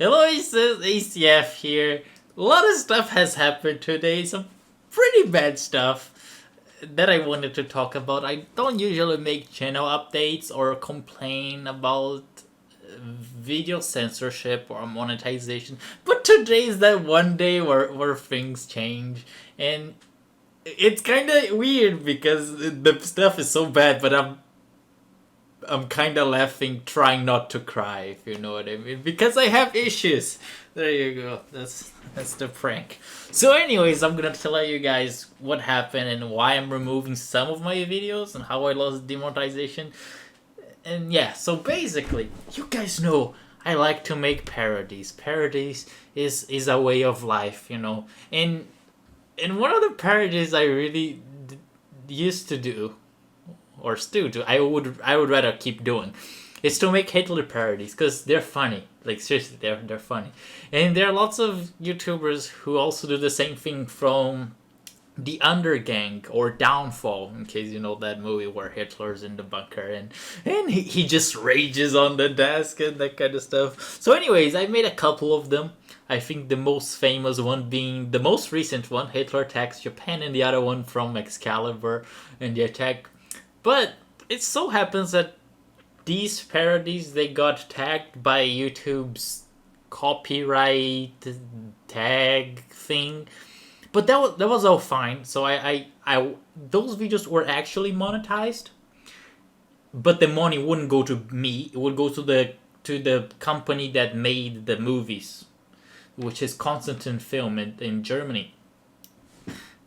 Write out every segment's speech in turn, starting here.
Hello, it's ACF here. A lot of stuff has happened today, some pretty bad stuff that I wanted to talk about. I don't usually make channel updates or complain about video censorship or monetization, but today is that one day where things change, and it's kind of weird because the stuff is so bad, but I'm kind of laughing, trying not to cry, if you know what I mean, because I have issues. There you go. That's the prank. So, anyways, I'm gonna tell you guys what happened and why I'm removing some of my videos and how I lost demonetization. And yeah, so basically, you guys know I like to make parodies. Parodies is a way of life, you know. And one of the parodies I really used to do or still do, I would rather keep doing, is to make Hitler parodies because they're funny. Like seriously, they're funny, and there are lots of YouTubers who also do the same thing from the Undergang or Downfall, in case you know that movie where Hitler's in the bunker and he just rages on the desk and that kind of stuff. So, anyways, I made a couple of them. I think the most famous one being the most recent one, Hitler attacks Japan, and the other one from Excalibur and the attack. But it so happens that these parodies they got tagged by YouTube's copyright tag thing. But that was all fine. So I those videos were actually monetized, but the money wouldn't go to me. It would go to the company that made the movies, which is Constantin Film in Germany.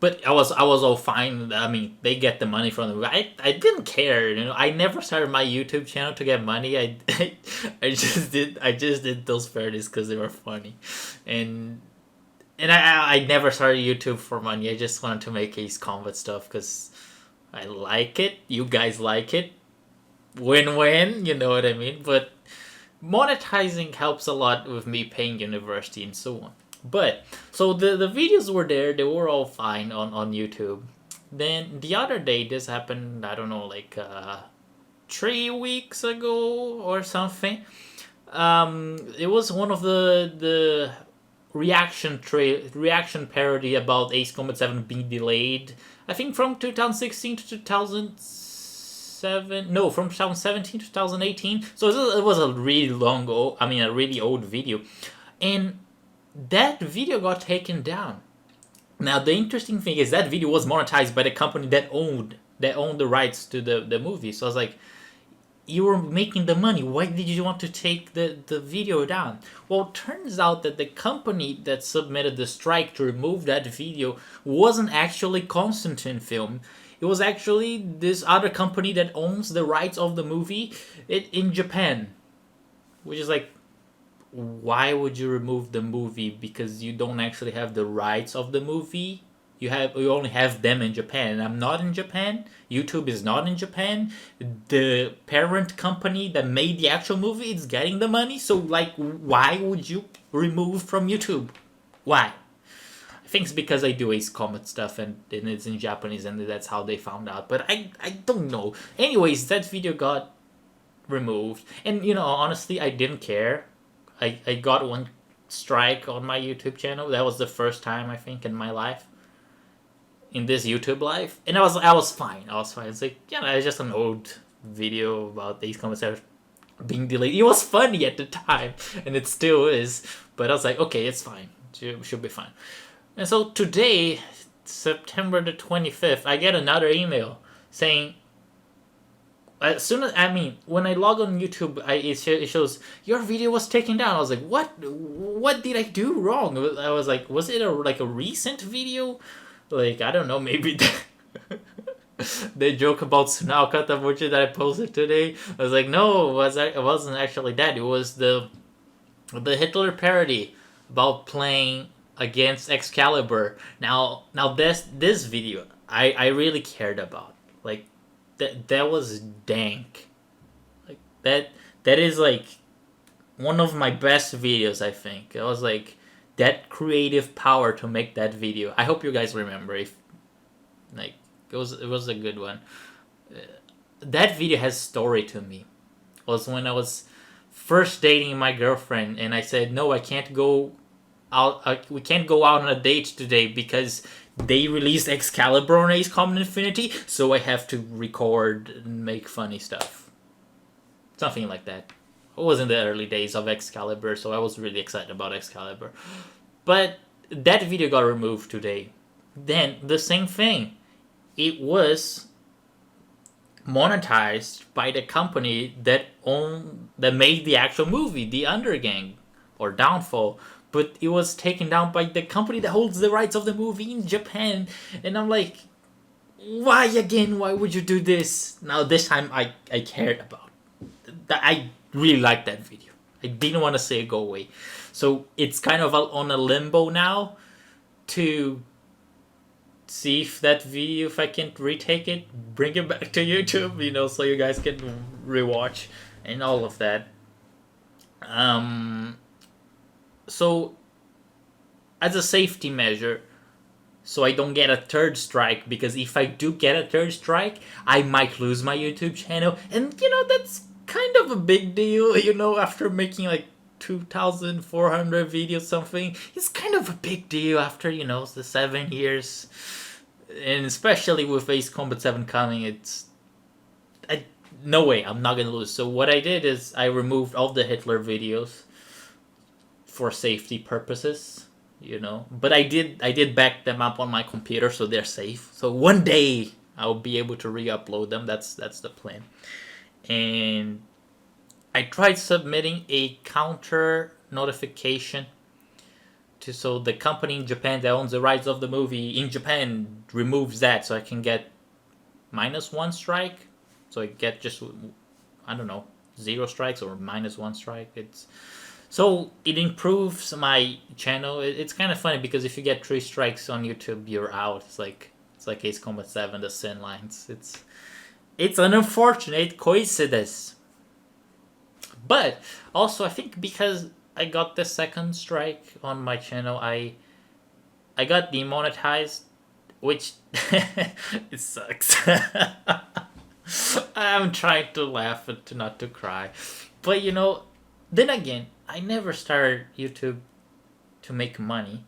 But I was all fine. I mean, they get the money from them. I didn't care. You know, I never started my YouTube channel to get money. I just did those parodies because they were funny, and I never started YouTube for money. I just wanted to make Ace Combat stuff because I like it. You guys like it. Win win. You know what I mean. But monetizing helps a lot with me paying university and so on. But so the videos were there, they were all fine on YouTube. Then the other day this happened, I don't know, like 3 weeks ago or something. It was one of the reaction parody about Ace Combat 7 being delayed. I think from 2016 to 2007. No, from 2017 to 2018. So it was a really a really old video, and that video got taken down. Now the interesting thing is that video was monetized by the company that owned the rights to the movie. So I was like, you were making the money. Why did you want to take the video down? Well, it turns out that the company that submitted the strike to remove that video wasn't actually Constantin Film. It was actually this other company that owns the rights of the movie in Japan. Which is like, why would you remove the movie? Because you don't actually have the rights of the movie. You only have them in Japan. I'm not in Japan. YouTube is not in Japan. The parent company that made the actual movie is getting the money. So like, why would you remove from YouTube? Why? I think it's because I do Ace Combat stuff and it's in Japanese and that's how they found out. But I don't know. Anyways, that video got removed. And honestly, I didn't care. I got one strike on my YouTube channel. That was the first time I think in my life, in this YouTube life, and I was fine. I was fine. It's like, yeah, it's just an old video about these comments being delayed. It was funny at the time, and it still is. But I was like, okay, it's fine. It should be fine. And so today, September the 25th, I get another email saying, as soon as when I log on YouTube, it shows your video was taken down. I was like, what? What did I do wrong? I was like, was it a recent video? Like, I don't know, maybe they joke about Sunao Katabuchi that I posted today. I was like, no, it wasn't actually that. It was the Hitler parody about playing against Excalibur. Now this video I really cared about. Like, that was dank. Like, that is like one of my best videos, I think. It was like that creative power to make that video. I hope you guys remember. If like, it was a good one. That video has story to me. It was when I was first dating my girlfriend, and I said, no, I can't go out. We can't go out on a date today because they released Excalibur on Ace Common Infinity, so I have to record and make funny stuff. Something like that. It was in the early days of Excalibur, so I was really excited about Excalibur. But that video got removed today. Then the same thing. It was monetized by the company that made the actual movie, The Undergang or Downfall, but it was taken down by the company that holds the rights of the movie in Japan. And I'm like, why again? Why would you do this? Now this time I cared about that. I really liked that video. I didn't want to say it go away. So it's kind of on a limbo now to see if that video, if I can retake it, bring it back to YouTube, so you guys can rewatch and all of that. So as a safety measure, so I don't get a third strike, because if I do get a third strike, I might lose my YouTube channel, and that's kind of a big deal, after making like 2,400 videos something. It's kind of a big deal after, the 7 years. And especially with Ace Combat 7 coming, no way, I'm not gonna lose. So what I did is I removed all the Hitler videos for safety purposes, But I did back them up on my computer, so they're safe. So one day I'll be able to re-upload them. That's the plan. And I tried submitting a counter notification so the company in Japan that owns the rights of the movie in Japan removes that, so I can get -1 strike. So I get just, I don't know, 0 strikes or -1 strike. So it improves my channel. It's kind of funny because if you get 3 strikes on YouTube, you're out. It's like Ace Combat 7, the sin lines. It's an unfortunate coincidence. But also, I think because I got the second strike on my channel, I got demonetized, which it sucks. I'm trying to laugh and not to cry. But then again, I never started YouTube to make money.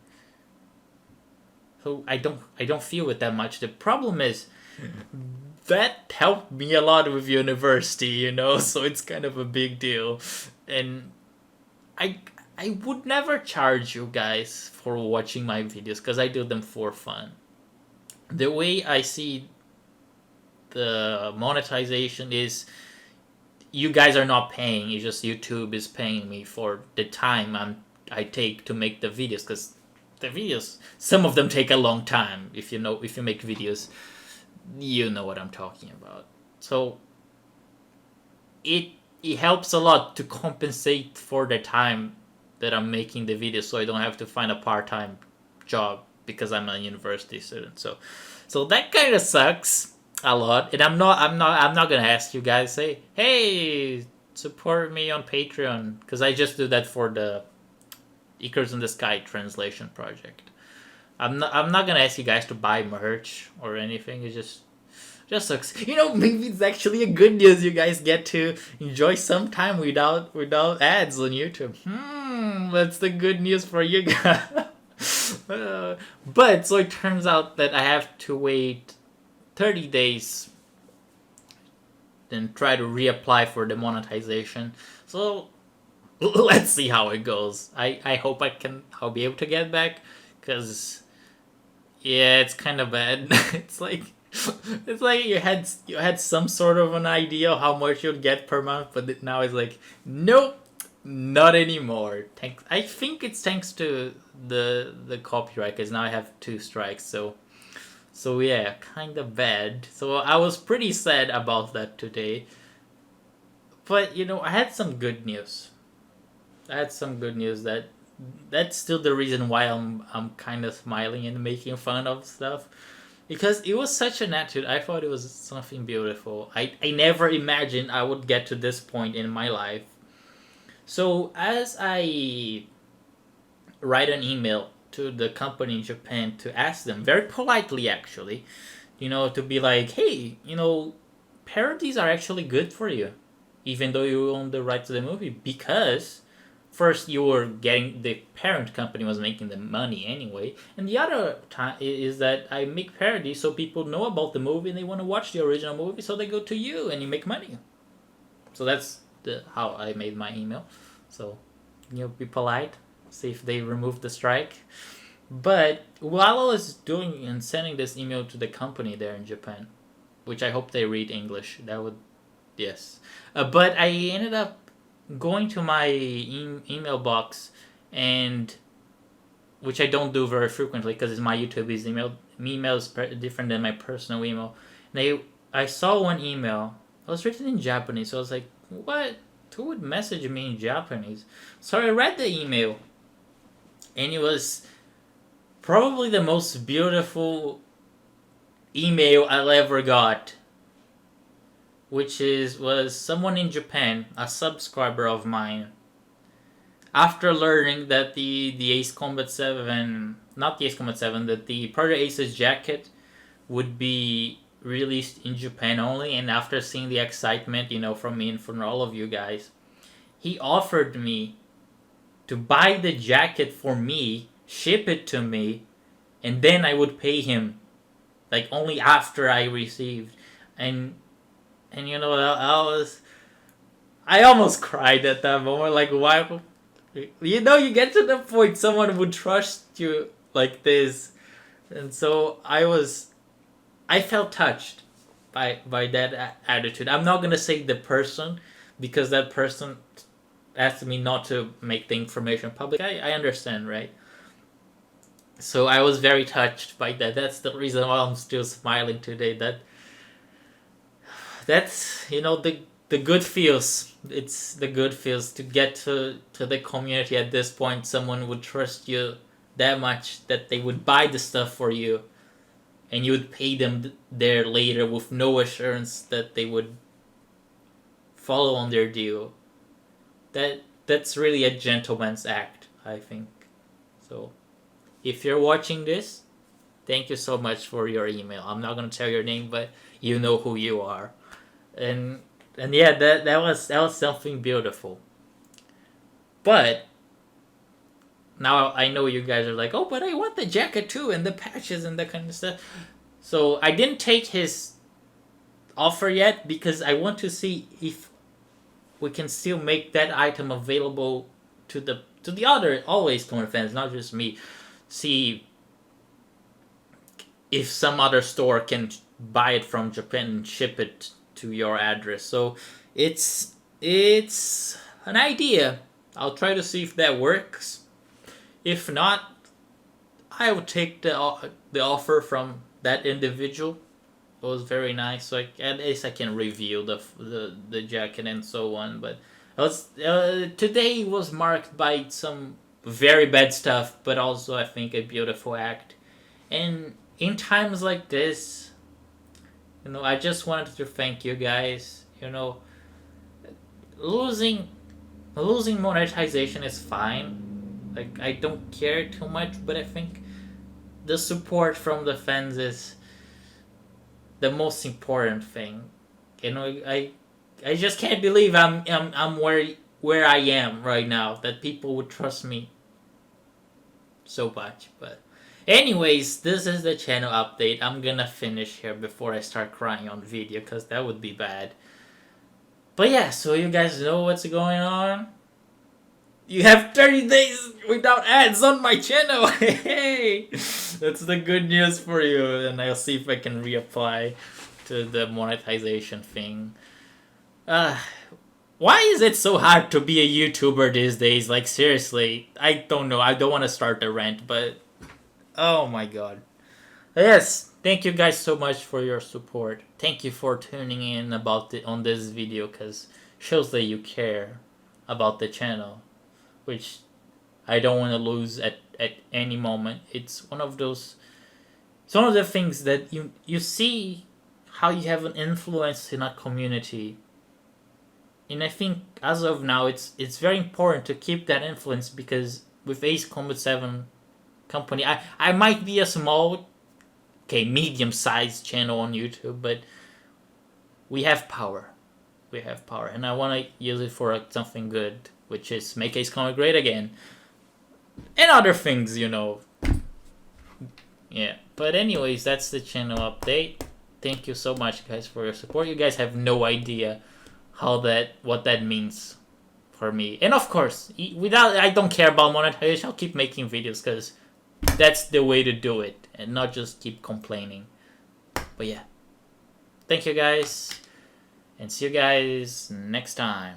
So I don't feel it that much. The problem is that helped me a lot with university, so it's kind of a big deal. And I would never charge you guys for watching my videos because I do them for fun. The way I see the monetization is you guys are not paying. It's just YouTube is paying me for the time I take to make the videos, because the videos, some of them take a long time. If you make videos, you know what I'm talking about. So it helps a lot to compensate for the time that I'm making the video, so I don't have to find a part-time job because I'm a university student. So that kind of sucks a lot. And I'm not gonna ask you guys, say, hey, support me on Patreon, because I just do that for the Icarus in the Sky translation project. I'm not gonna ask you guys to buy merch or anything. It just sucks. Maybe it's actually a good news. You guys get to enjoy some time without ads on YouTube. That's the good news for you guys. But so it turns out that I have to wait 30 days and try to reapply for the monetization. So let's see how it goes. I hope I'll be able to get back, because yeah, it's kind of bad. It's like you had some sort of an idea of how much you'd get per month, but now it's like, nope, not anymore. I think it's thanks to the copyright, because now I have 2 strikes. So yeah, kind of bad. So I was pretty sad about that today. But I had some good news. That's still the reason why I'm kind of smiling and making fun of stuff, because it was such an attitude. I thought it was something beautiful. I never imagined I would get to this point in my life. So as I write an email to the company in Japan to ask them, very politely actually, to be like, hey, parodies are actually good for you. even though you own the right to the movie, because first you were getting, the parent company was making the money anyway, and the other time is that I make parodies so people know about the movie and they want to watch the original movie, so they go to you and you make money. So that's how I made my email. So, be polite, see if they remove the strike. But while I was doing and sending this email to the company there in Japan, which I hope they read English, that would, yes. But I ended up going to my email box, and which I don't do very frequently because my YouTube is email. Email is different than my personal email. I saw one email. It was written in Japanese, so I was like, "What? Who would message me in Japanese?" So I read the email, and it was probably the most beautiful email I ever got, which was someone in Japan, a subscriber of mine, after learning that the Ace Combat 7, not the Ace Combat 7, that the Predator Ace's jacket would be released in Japan only, and after seeing the excitement, from me and from all of you guys, he offered me to buy the jacket for me, ship it to me, and then I would pay him, like, only after I received. And I almost cried at that moment. Like, why? You get to the point someone would trust you like this, and so I felt touched by that attitude. I'm not gonna say the person, because that person asked me not to make the information public. I understand, right? So I was very touched by that. That's the reason why I'm still smiling today. That's the good feels. It's the good feels to get to the community at this point. Someone would trust you that much that they would buy the stuff for you, and you would pay them there later with no assurance that they would follow on their deal. That's really a gentleman's act, I think. So, if you're watching this, thank you so much for your email. I'm not gonna tell your name, but you know who you are. And yeah, that was something beautiful. But now I know you guys are like, oh, but I want the jacket too, and the patches and that kind of stuff. So I didn't take his offer yet, because I want to see if we can still make that item available to the other always Comer fans, not just me. See if some other store can buy it from Japan and ship it to your address. So it's an idea. I'll try to see if that works. If not, I would take the offer from that individual. It was very nice. So at least I can reveal the jacket and so on. But today was marked by some very bad stuff, but also I think a beautiful act. And in times like this, I just wanted to thank you guys. Losing monetization is fine. Like, I don't care too much, but I think the support from the fans is the most important thing. I just can't believe I'm where I am right now, that people would trust me so much. But anyways, this is the channel update. I'm gonna finish here before I start crying on video, because that would be bad. But yeah, so you guys know what's going on. You have 30 days without ads on my channel. Hey, that's the good news for you. And I'll see if I can reapply to the monetization thing. Why is it so hard to be a YouTuber these days? Like, seriously, I don't know. I don't want to start a rant, but oh my god. Yes, thank you guys so much for your support. Thank you for tuning in on this video, because shows that you care about the channel, which I don't want to lose at any moment. It's one of the things that you see how you have an influence in a community. And I think as of now, it's very important to keep that influence, because with Ace Combat 7 company, I might be a small, medium-sized channel on YouTube, but we have power. we have power, and I want to use it for something good, which is make Ace Comic great again, and other things, you know. Yeah, but anyways, that's the channel update. Thank you so much, guys, for your support. You guys have no idea what that means for me. And of course, I don't care about monetization. I'll keep making videos because that's the way to do it, and not just keep complaining. But yeah, thank you guys, and see you guys next time.